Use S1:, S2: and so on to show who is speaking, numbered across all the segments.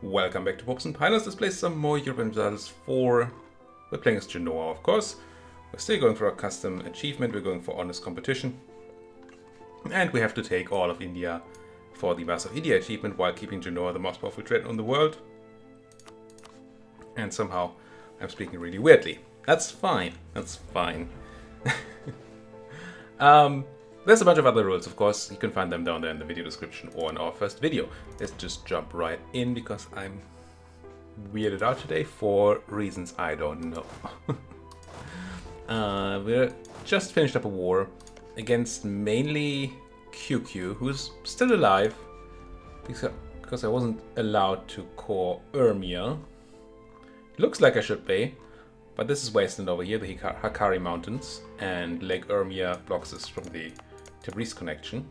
S1: Welcome back to Popes and Pilots. Let's play some more Europa Universalis 4. We're playing as Genoa, of course. We're still going for our custom achievement. We're going for honest competition. And we have to take all of India for the bisaVCI achievement while keeping Genoa the most powerful dread in the world. And somehow I'm speaking really weirdly. That's fine. That's fine. There's a bunch of other rules, of course. You can find them down there in the video description or in our first video. Let's just jump right in because I'm weirded out today for reasons I don't know. We're just finished up a war against mainly QQ, who's still alive because I wasn't allowed to core Urmia. Looks like I should be, but this is wasteland over here, the Hikari Mountains, and Lake Urmia blocks us from the Tabriz connection.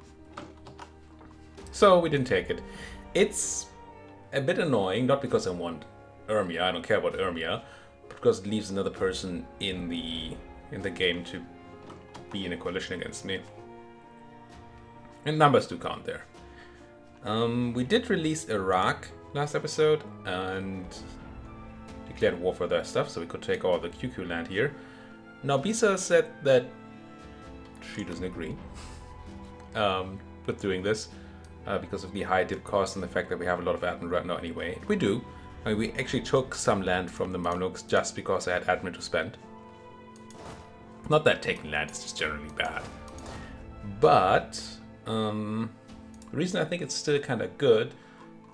S1: So we didn't take it. It's a bit annoying, not because I want Urmia, I don't care about Urmia, but because it leaves another person in the game to be in a coalition against me. And numbers do count there. We did release Iraq last episode and declared war for their stuff, so we could take all the QQ land here. Now Bisa said that she doesn't agree with doing this because of the high dip cost and the fact that we have a lot of admin right now anyway. We do. I mean, we actually took some land from the Mamluks just because I had admin to spend. Not that taking land is just generally bad. But the reason I think it's still kind of good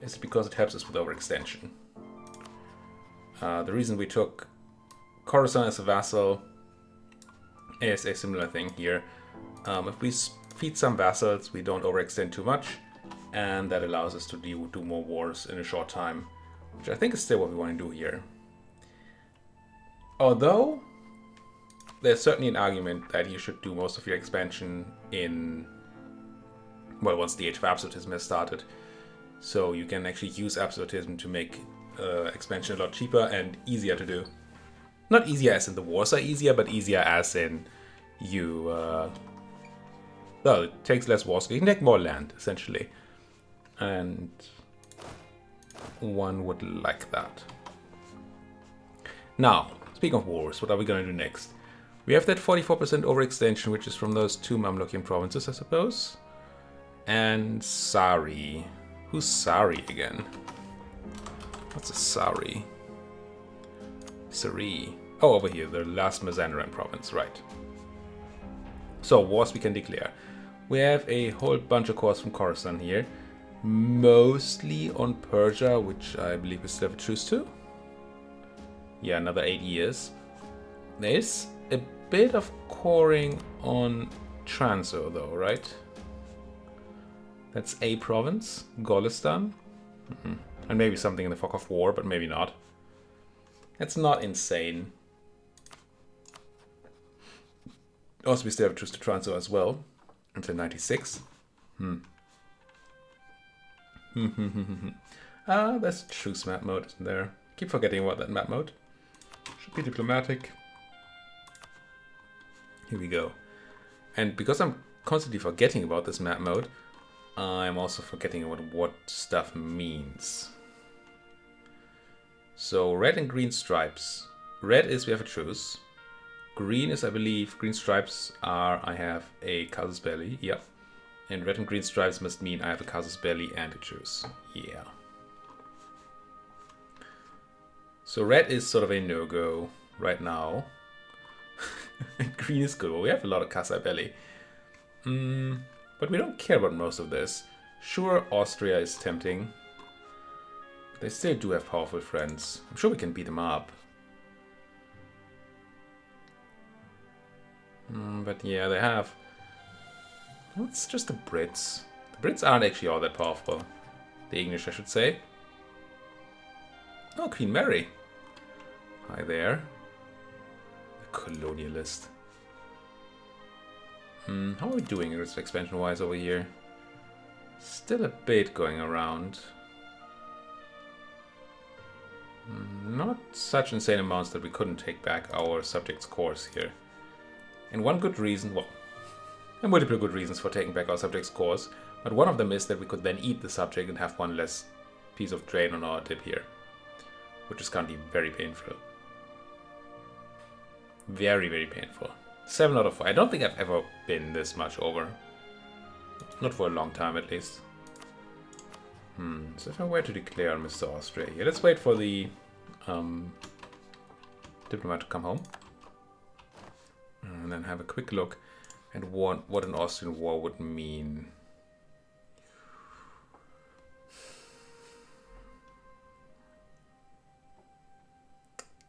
S1: is because it helps us with overextension. The reason we took Khorasan as a vassal is a similar thing here. If we feed some vassals, we don't overextend too much, and that allows us to do more wars in a short time, which I think is still what we want to do here. Although, there's certainly an argument that you should do most of your expansion in, well, once the Age of Absolutism has started. So you can actually use Absolutism to make expansion a lot cheaper and easier to do. Not easier as in the wars are easier, but easier as in you... well, it takes less war skill. You can take more land, essentially. And one would like that. Now, speaking of wars, what are we going to do next? We have that 44% overextension, which is from those two Mamlukian provinces, I suppose. And Sari. Who's Sari again? What's a Sari? Sari. Oh, over here, the last Mazandaran province, right. So, wars we can declare. We have a whole bunch of cores from Khorasan here. Mostly on Persia, which I believe we still have a truce to. Yeah, another 8 years. There's a bit of coring on Transo, though, right? That's a province. Golistan. And maybe something in the Fog of War, but maybe not. That's not insane. Also, we still have a truce to Transo as well. Until 96. That's truce map mode, isn't there? Keep forgetting about that map mode. Should be diplomatic. Here we go. And because I'm constantly forgetting about this map mode, I'm also forgetting about what stuff means. So red and green stripes. Red is we have a truce. Green is, I believe, green stripes are I have a casus belli. Yep. And red and green stripes must mean I have a casus belli and a truce. Yeah. So red is sort of a no-go right now. And green is good. Well, we have a lot of casus belli. But we don't care about most of this. Sure, Austria is tempting. They still do have powerful friends. I'm sure we can beat them up. But yeah, they have... Well, it's just the Brits. The Brits aren't actually all that powerful. The English, I should say. Oh, Queen Mary. Hi there. The colonialist. How are we doing expansion-wise over here? Still a bit going around. Not such insane amounts that we couldn't take back our subjects' cores here. And one good reason, well, there are multiple good reasons for taking back our subject's cores, but one of them is that we could then eat the subject and have one less piece of drain on our dip here, which is currently very painful. Very, very painful. 7 out of 4. I don't think I've ever been this much over. Not for a long time, at least. So if I were to declare on Mr. Austria here, let's wait for the diplomat to come home. And then have a quick look at what an Austrian war would mean.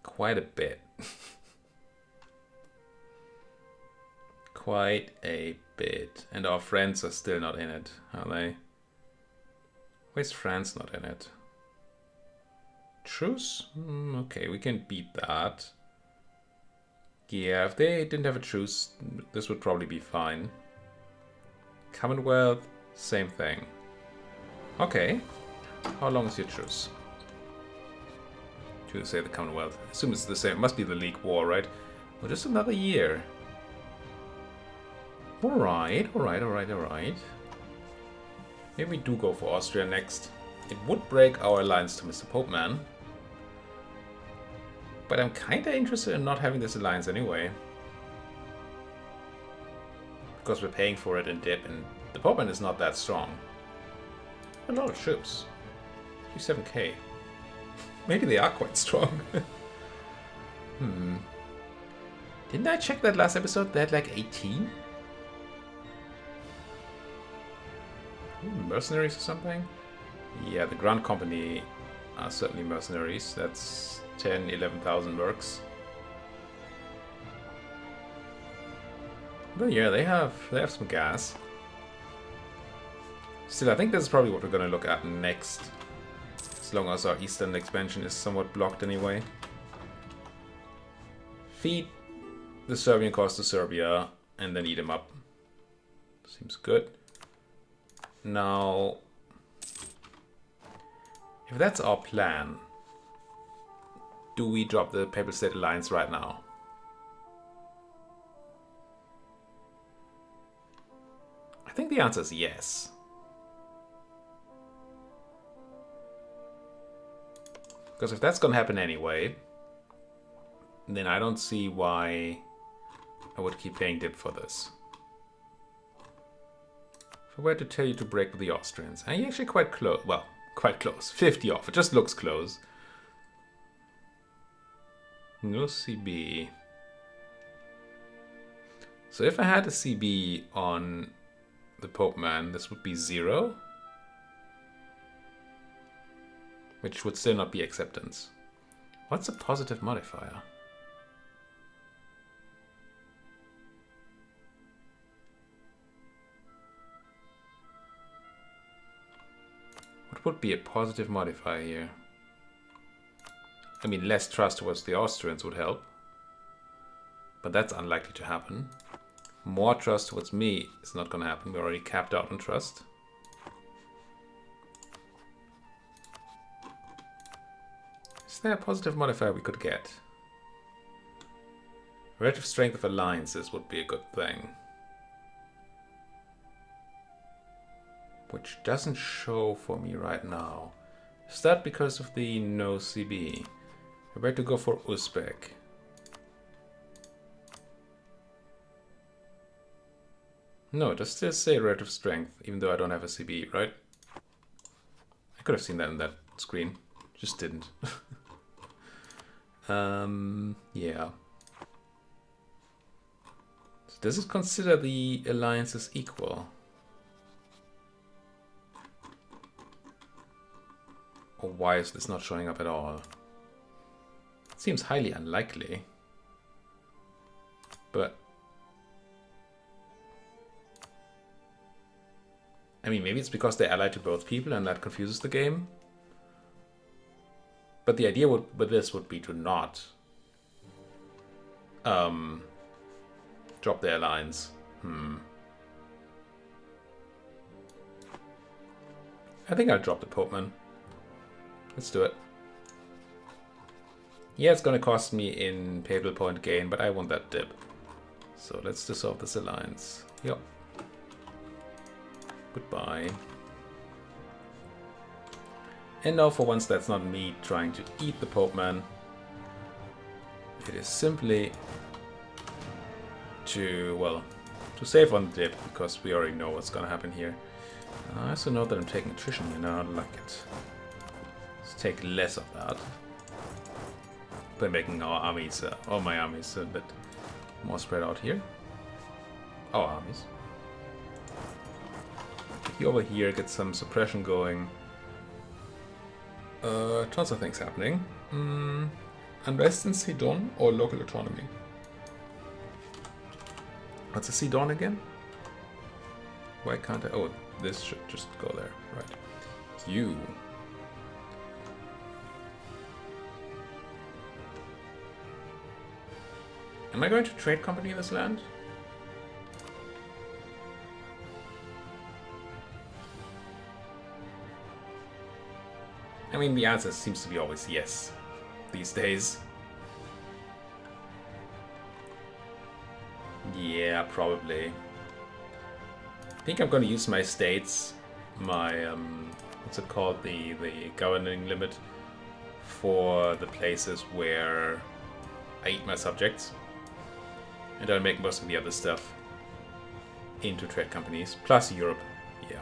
S1: Quite a bit. Quite a bit. And our friends are still not in it, are they? Where's France not in it? Truce? Okay, we can beat that. Yeah, if they didn't have a truce, this would probably be fine. Commonwealth, same thing. Okay. How long is your truce? To say the Commonwealth. I assume it's the same. It must be the League War, right? Well, just another year. Alright. Maybe we do go for Austria next. It would break our alliance to Mr. Popeman. But I'm kinda interested in not having this alliance anyway. Because we're paying for it in dip, and the Popeman is not that strong. A lot of troops. 37k. Maybe they are quite strong. Didn't I check that last episode? They had like 18? Mercenaries or something? Yeah, the Grand Company are certainly mercenaries. That's 10, 11,000 mercs. But yeah, they have some gas. Still, I think this is probably what we're gonna look at next. As long as our eastern expansion is somewhat blocked anyway. Feed the Serbian cause to Serbia and then eat them up. Seems good. Now, if that's our plan, do we drop the Papal State Alliance right now? I think the answer is yes. Because if that's gonna happen anyway, then I don't see why I would keep paying dip for this. If I were to tell you to break with the Austrians, are you actually quite close? Well, quite close. 50 off. It just looks close. No CB. So if I had a CB on the Popeman, this would be 0. Which would still not be acceptance. What's a positive modifier? What would be a positive modifier here? I mean, less trust towards the Austrians would help. But that's unlikely to happen. More trust towards me is not going to happen. We're already capped out on trust. Is there a positive modifier we could get? Relative strength of alliances would be a good thing. Which doesn't show for me right now. Is that because of the no CB? I better go for Uzbek. No, it does still say relative strength, even though I don't have a CB, right? I could have seen that in that screen. Just didn't. Yeah. So does it consider the alliances equal? Or why is this not showing up at all? It seems highly unlikely. But I mean, maybe it's because they're allied to both people and that confuses the game. But the idea with this would be to not drop their alliance. I think I'll drop the Popeman. Let's do it. Yeah, it's gonna cost me in papal point gain, but I want that dip. So let's dissolve this alliance. Yep. Goodbye. And no, for once that's not me trying to eat the Pope Man. It is simply to, well, to save on the dip, because we already know what's gonna happen here. I also know that I'm taking attrition here now, I don't like it. Let's take less of that. By making our armies, or my armies, a bit more spread out here. Our armies. You over here, get some suppression going. Tons of things happening. Unrest in Sidon or local autonomy? What's a Sidon again? Why can't I? Oh, this should just go there. Right. You. Am I going to trade company in this land? I mean, the answer seems to be always yes these days. Yeah, probably. I think I'm going to use my states, my, what's it called, the governing limit, for the places where I eat my subjects. And I'll make most of the other stuff into trade companies, plus Europe, yeah.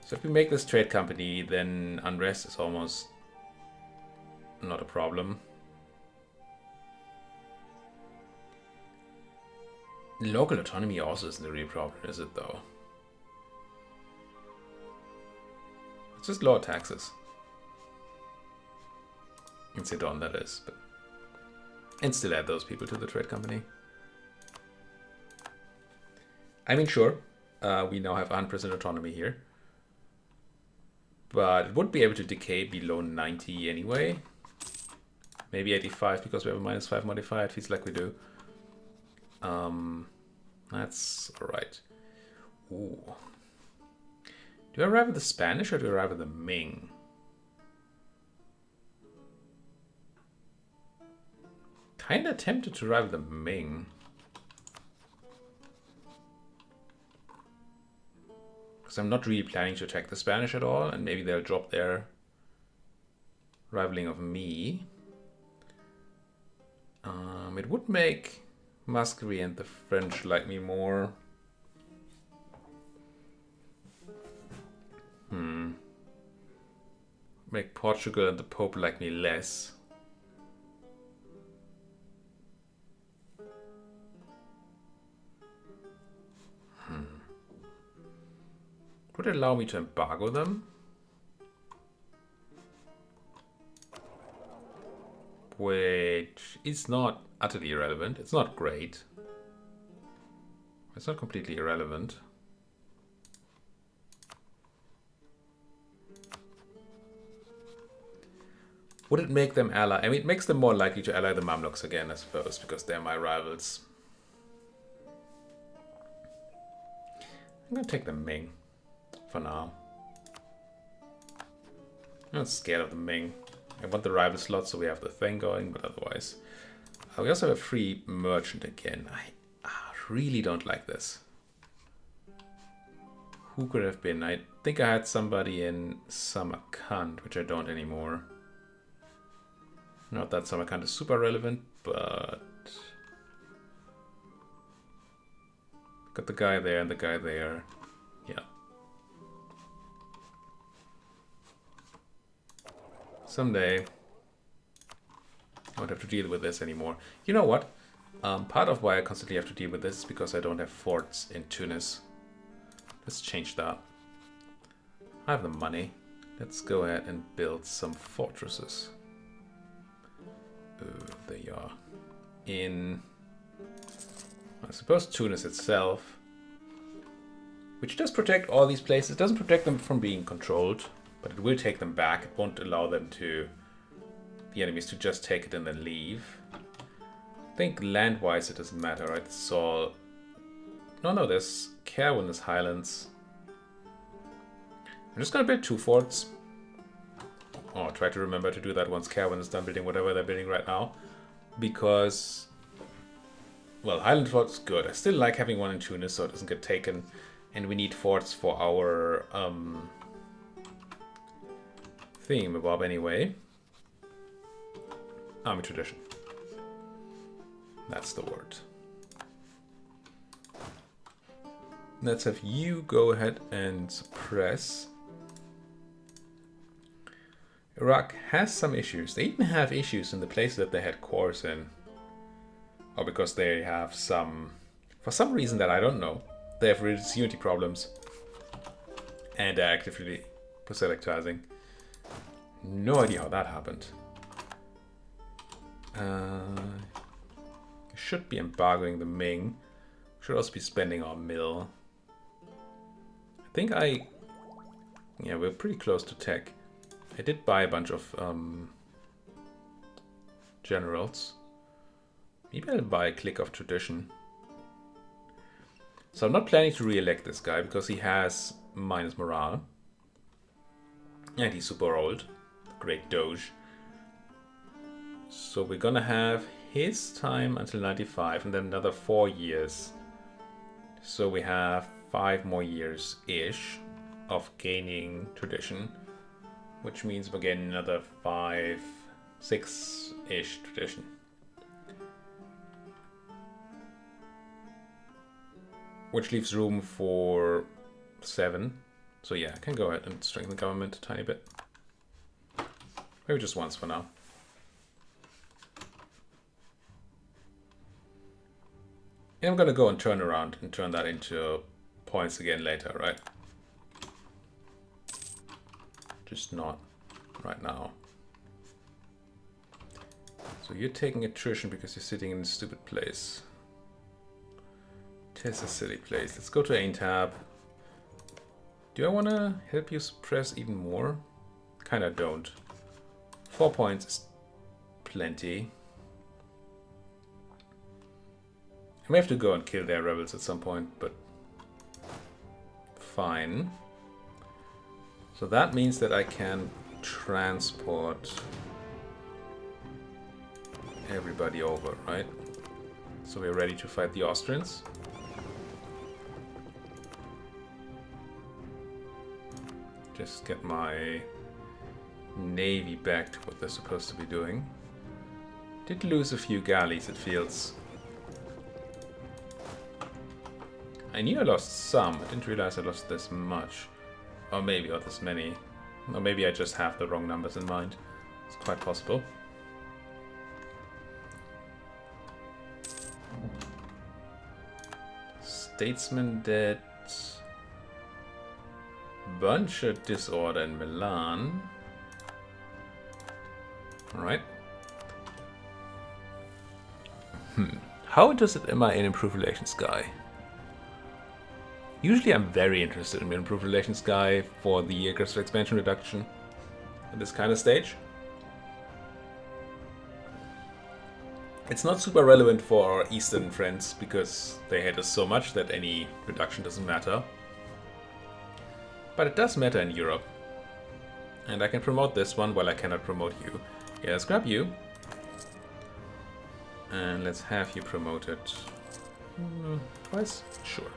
S1: So if we make this trade company, then unrest is almost not a problem. Local autonomy also isn't a real problem, is it though? It's just lower taxes. In Sidon, that is. But and still add those people to the trade company. I mean, sure, we now have 100% autonomy here. But it would be able to decay below 90 anyway. Maybe 85 because we have a -5 modifier. It feels like we do. That's alright. Ooh. Do I arrive with the Spanish or do I arrive with the Ming? Kinda tempted to arrive with the Ming. Because I'm not really planning to attack the Spanish at all, and maybe they'll drop their rivaling of me. It would make Muscovy and the French like me more. Make Portugal and the Pope like me less. Would it allow me to embargo them? Which is not utterly irrelevant. It's not great. It's not completely irrelevant. Would it make them ally? I mean, it makes them more likely to ally the Mamluks again, I suppose, because they're my rivals. I'm gonna take the Ming for now. I'm not scared of the Ming. I want the rival slot so we have the thing going, but otherwise. We also have a free merchant again. I really don't like this. Who could it have been? I think I had somebody in Samarkand, which I don't anymore. Not that Samarkand is super relevant, but... got the guy there and the guy there. Yeah. Someday, I won't have to deal with this anymore. You know what? Part of why I constantly have to deal with this is because I don't have forts in Tunis. Let's change that. I have the money. Let's go ahead and build some fortresses. There you are. In, I suppose, Tunis itself. Which does protect all these places. It doesn't protect them from being controlled. But it will take them back. It won't allow them to... the enemies to just take it and then leave. I think land-wise it doesn't matter, right? It's all... No, there's Caerwyn, there's Highlands. I'm just gonna build 2 forts. Oh, I'll try to remember to do that once Caerwyn is done building whatever they're building right now. Because... well, Highland fort's good. I still like having one in Tunis so it doesn't get taken. And we need forts for our... thingamabob anyway. Army tradition. That's the word. Let's have you go ahead and suppress. Iraq has some issues. They even have issues in the places that they had cores in. Or because they have some... For some reason that I don't know, they have religious unity problems. And they're actively proselytizing. No idea how that happened. Should be embargoing the Ming. Should also be spending our mill. I think yeah, we're pretty close to tech. I did buy a bunch of generals. Maybe I'll buy a click of tradition. So I'm not planning to re-elect this guy because he has minus morale. And he's super old. Great Doge. So we're gonna have his time until 95 and then another 4 years. So we have 5 more years-ish of gaining tradition. Which means we're getting another 5, 6-ish tradition. Which leaves room for 7. So yeah, I can go ahead and strengthen the government a tiny bit. Maybe just once for now. And I'm gonna go and turn around and turn that into points again later, right? Just not right now. So you're taking attrition because you're sitting in a stupid place. Tis a silly place. Let's go to Aintab. Do I want to help you suppress even more? Kinda don't. 4 points is plenty. I may have to go and kill their rebels at some point, but fine. So that means that I can transport everybody over, right? So we're ready to fight the Austrians. Just get my navy back to what they're supposed to be doing. Did lose a few galleys, it feels. I knew I lost some. I didn't realize I lost this much. Or maybe not this many. Or maybe I just have the wrong numbers in mind. It's quite possible. Statesman dead. Bunch of disorder in Milan. Alright. How interested am I in improved relations guy? Usually I'm very interested in improved relations guy for the aggressive expansion reduction at this kind of stage. It's not super relevant for our eastern friends because they hate us so much that any reduction doesn't matter. But it does matter in Europe. And I can promote this one while I cannot promote you. Yeah, let's grab you. And let's have you promoted twice? Sure.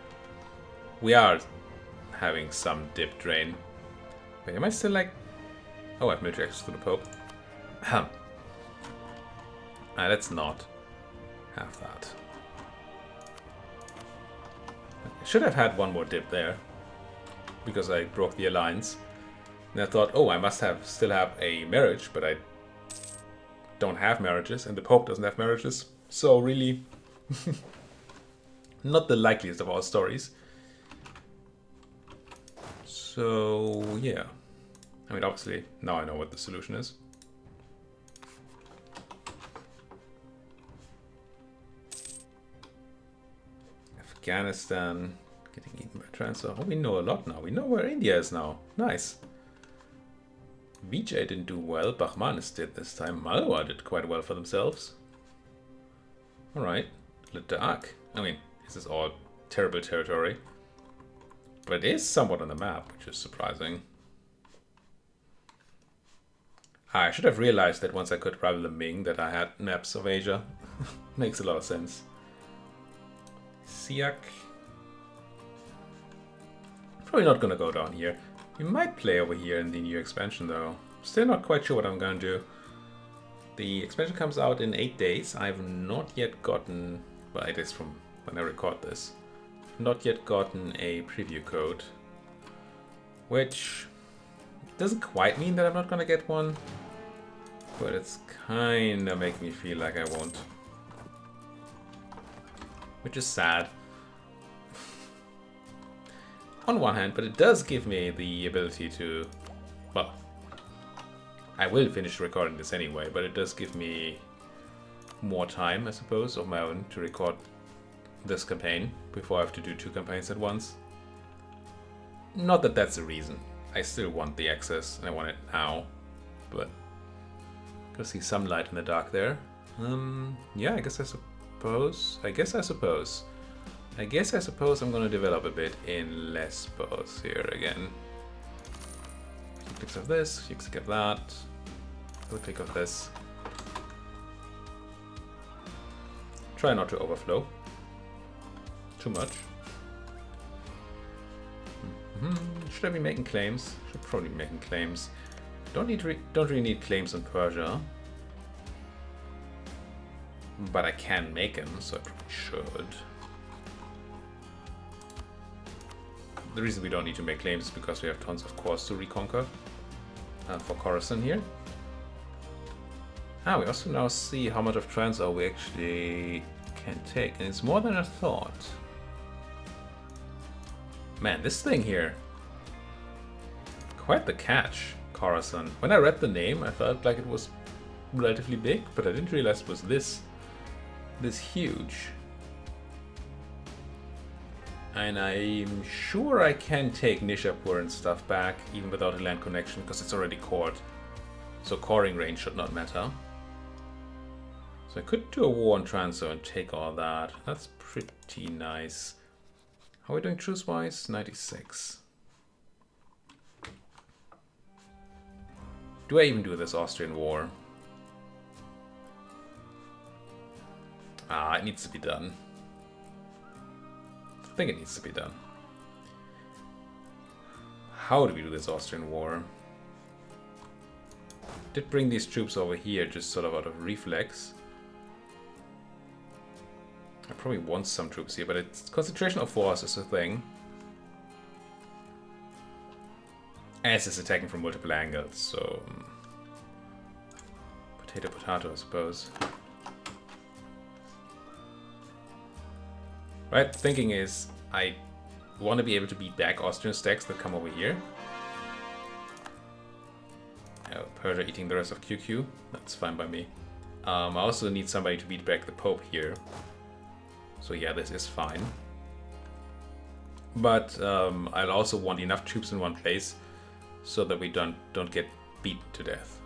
S1: We are having some dip drain. Wait, am I still like... Oh, I have military access to the Pope. Let's not have that. I should have had one more dip there. Because I broke the alliance. And I thought, oh, I must still have a marriage, but I don't have marriages, and the Pope doesn't have marriages. So really, not the likeliest of our stories. So yeah, I mean, obviously now I know what the solution is. Afghanistan getting eaten by transfer. Oh, we know a lot now. We know where India is now. Nice. Vijay didn't do well. Bahmanis did this time. Malwa did quite well for themselves. Alright. Ladakh. I mean, this is all terrible territory. But it is somewhat on the map, which is surprising. I should have realized that once I could rival the Ming that I had maps of Asia. Makes a lot of sense. Siak. Probably not gonna go down here. We might play over here in the new expansion though. Still not quite sure what I'm going to do. The expansion comes out in 8 days. I've not yet gotten, well, it is from when I record this, not yet gotten a preview code, which doesn't quite mean that I'm not going to get one, but it's kind of making me feel like I won't, which is sad on one hand, but it does give me the ability to, well, I will finish recording this anyway, but it does give me more time, I suppose, of my own to record this campaign before I have to do 2 campaigns at once. Not that that's the reason. I still want the access and I want it now, but go see some light in the dark there. Yeah, I guess I suppose I'm gonna develop a bit in Lesbos here again. Clicks of this, click of that, click of this. Try not to overflow too much. Should I be making claims? Should probably be making claims. Don't really need claims on Persia, but I can make them, so I probably should. The reason we don't need to make claims is because we have tons of cores to reconquer for Khorasan here. We also now see how much of Transor we actually can take, and it's more than I thought. Man, this thing here, quite the catch, Khorasan. When I read the name, I felt like it was relatively big, but I didn't realize it was this huge. And I'm sure I can take Nishapur and stuff back, even without a land connection, because it's already cored. So coring range should not matter. So I could do a war on Transor and take all that. That's pretty nice. How are we doing truce-wise? 96. Do I even do this Austrian war? It needs to be done. I think it needs to be done. How do we do this Austrian war? Did bring these troops over here just sort of out of reflex. I probably want some troops here, but it's concentration of force is a thing. As it's attacking from multiple angles, so potato potato, I suppose. Right, thinking is I want to be able to beat back Austrian stacks that come over here. Persia eating the rest of QQ, that's fine by me. I also need somebody to beat back the Pope here. So yeah, this is fine. But I'll also want enough troops in one place so that we don't get beaten to death.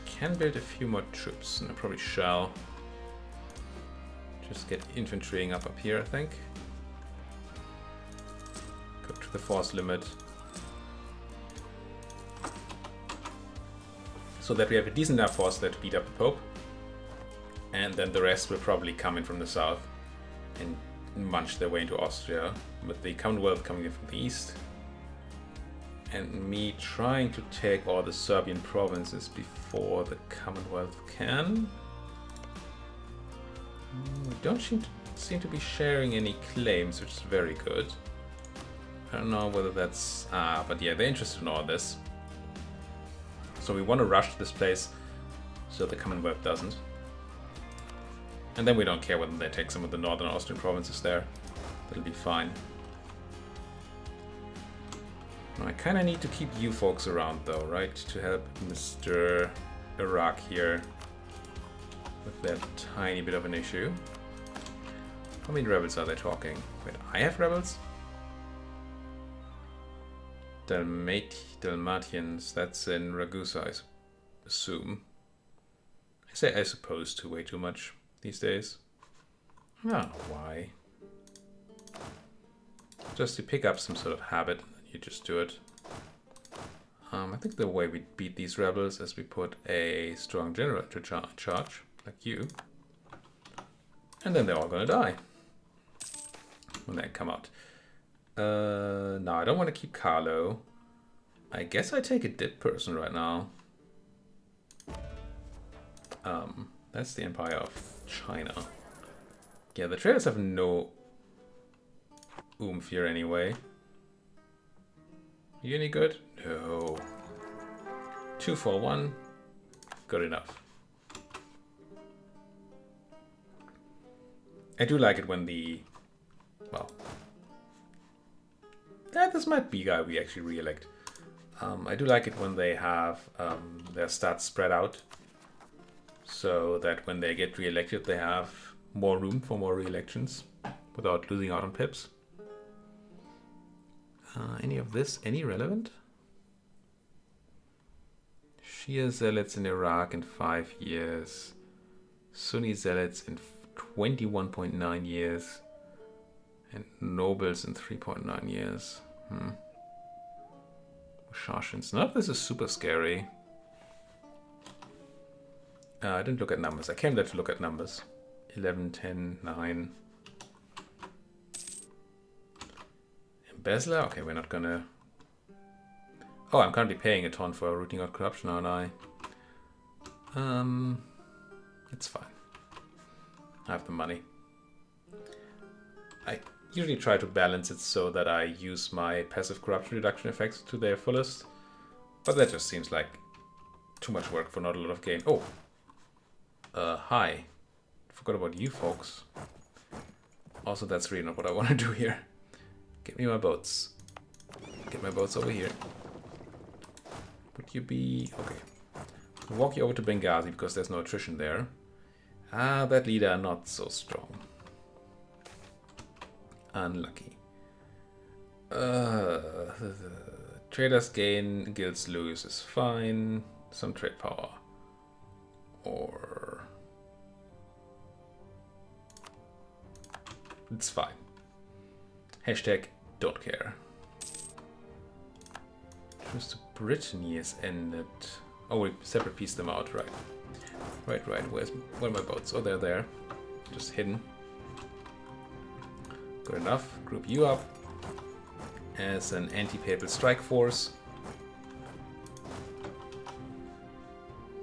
S1: Can build a few more troops, and I probably shall. Just get infantrying up here, I think. Go to the force limit. So that we have a decent enough force there to beat up the Pope. And then the rest will probably come in from the south and munch their way into Austria, with the Commonwealth coming in from the east. And me trying to take all the Serbian provinces before the Commonwealth can. We don't seem to be sharing any claims, which is very good. I don't know whether that's... but yeah, they're interested in all this. So we want to rush this place so the Commonwealth doesn't. And then we don't care whether they take some of the northern Austrian provinces there. That'll be fine. I kind of need to keep you folks around though, right? To help Mr. Iraq here with that tiny bit of an issue. How many rebels are they talking? Wait, I have rebels? Dalmatians, that's in Ragusa, I assume. I say I suppose to way too much these days. I don't know why. Just to pick up some sort of habit, you just do it. I think the way we beat these rebels is we put a strong general to charge, like you. And then they're all gonna die when they come out. No, I don't want to keep Carlo. I guess I take a dip person right now. That's the Empire of China. Yeah, the traders have no oomph here anyway. You any good? No. 2 for 1. Good enough. I do like it when the... Well... Yeah, this might be a guy we actually re-elect. I do like it when they have their stats spread out. So that when they get re-elected, they have more room for more re-elections without losing out on pips. Any of this, any relevant? Shia zealots in Iraq in 5 years. Sunni zealots in 21.9 years. And nobles in 3.9 years. Shashins. None of this is super scary. I didn't look at numbers. I came there to look at numbers. 11, 10, 9. Embezzler? Okay, we're not gonna... Oh, I'm currently paying a ton for rooting out corruption, aren't I? It's fine. I have the money. I usually try to balance it so that I use my passive corruption reduction effects to their fullest. But that just seems like too much work for not a lot of gain. Oh! Hi. Forgot about you folks. Also, that's really not what I want to do here. Get me my boats. Get my boats over here. Would you be... Okay. I'll walk you over to Benghazi because there's no attrition there. Ah, that leader not so strong. Unlucky. Traders gain, guilds lose is fine. Some trade power. Or... It's fine. Hashtag don't care. Truce to Brittany has ended. Oh, we separate piece them out, right. Right. Where are my boats? Oh, they're there. Just hidden. Good enough. Group you up as an anti-papal strike force.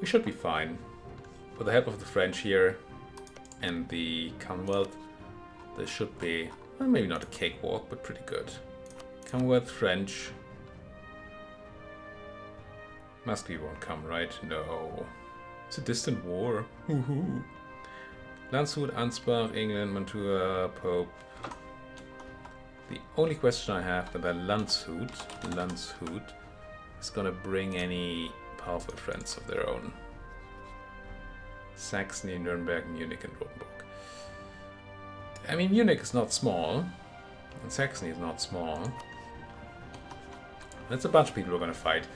S1: We should be fine. With the help of the French here and the Commonwealth, this should be, well, maybe not a cakewalk, but pretty good. Commonwealth, French. Muscovy won't come, right? No. It's a distant war. Woohoo. Landshut, Ansbach, England, Mantua, Pope. The only question I have whether Landshut is gonna bring any powerful friends of their own. Saxony, Nuremberg, Munich, and Rotenburg. I mean, Munich is not small, and Saxony is not small. That's a bunch of people we're gonna fight,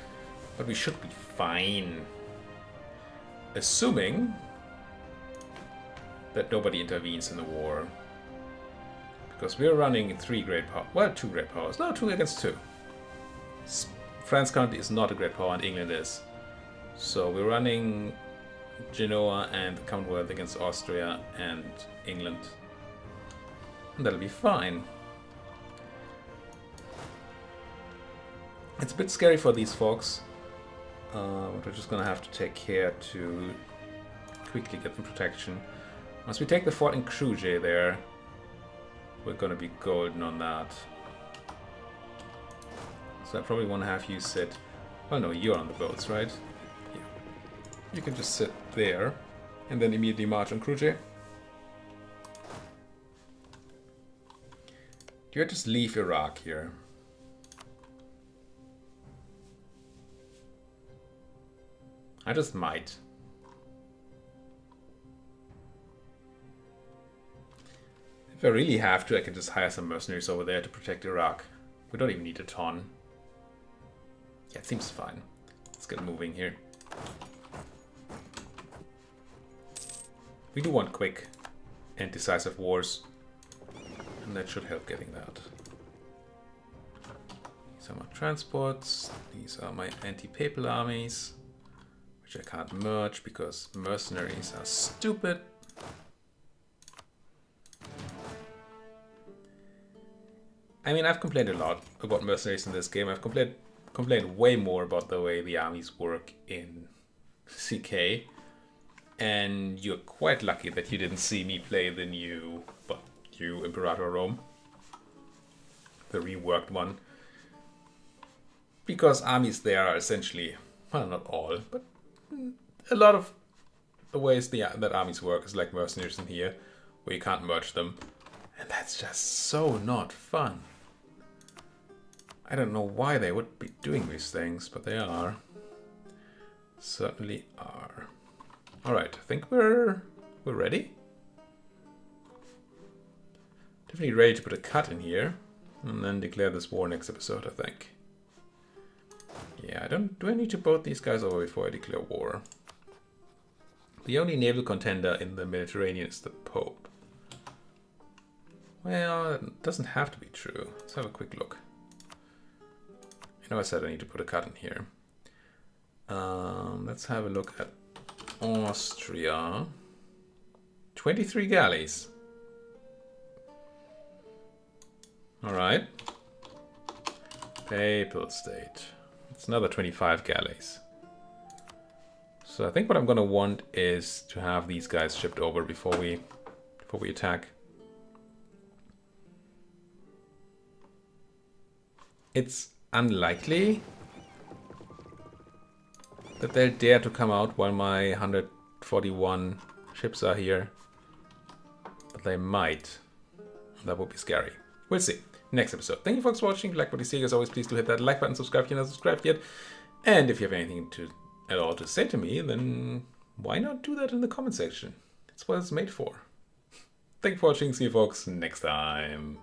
S1: but we should be fine. Assuming that nobody intervenes in the war. Because we're running 3 great powers. Well, 2 great powers. No, 2 against 2. France currently is not a great power and England is. So we're running Genoa and the Commonwealth against Austria and England. And that'll be fine. It's a bit scary for these folks. But we're just gonna have to take care to quickly get them protection. Once we take the fort in Cruje there, we're gonna be golden on that. So I probably want to have you sit... Oh no, you're on the boats, right? Yeah. You can just sit there and then immediately march on Cruje. Do you just leave Iraq here? I just might. If I really have to, I can just hire some mercenaries over there to protect Iraq. We don't even need a ton. Yeah, it seems fine. Let's get moving here. We do want quick and decisive wars. And that should help getting that. These are my transports. These are my anti-papal armies. Which I can't merge because mercenaries are stupid. I mean, I've complained a lot about mercenaries in this game. I've complained complain way more about the way the armies work in CK. And you're quite lucky that you didn't see me play the new Imperator Rome. The reworked one. Because armies there are essentially, well, not all, but a lot of the ways that armies work is like mercenaries in here, where you can't merge them. And that's just so not fun. I don't know why they would be doing these things, but they are. Certainly are. Alright, I think we're ready. Definitely ready to put a cut in here. And then declare this war next episode, I think. Yeah, do I need to boat these guys over before I declare war? The only naval contender in the Mediterranean is the Pope. Well, it doesn't have to be true. Let's have a quick look. You know, I said I need to put a cut in here. Let's have a look at Austria. 23 galleys. Alright. Papal State. It's another 25 galleys. So I think what I'm gonna want is to have these guys shipped over before we attack. It's unlikely that they'll dare to come out while my 141 ships are here. But they might. That would be scary. We'll see. Next episode. Thank you folks for watching. If you like what you see, as always, please do hit that like button, subscribe if you're not subscribed yet. And if you have anything at all to say to me, then why not do that in the comment section? It's what it's made for. Thank you for watching. See you folks next time.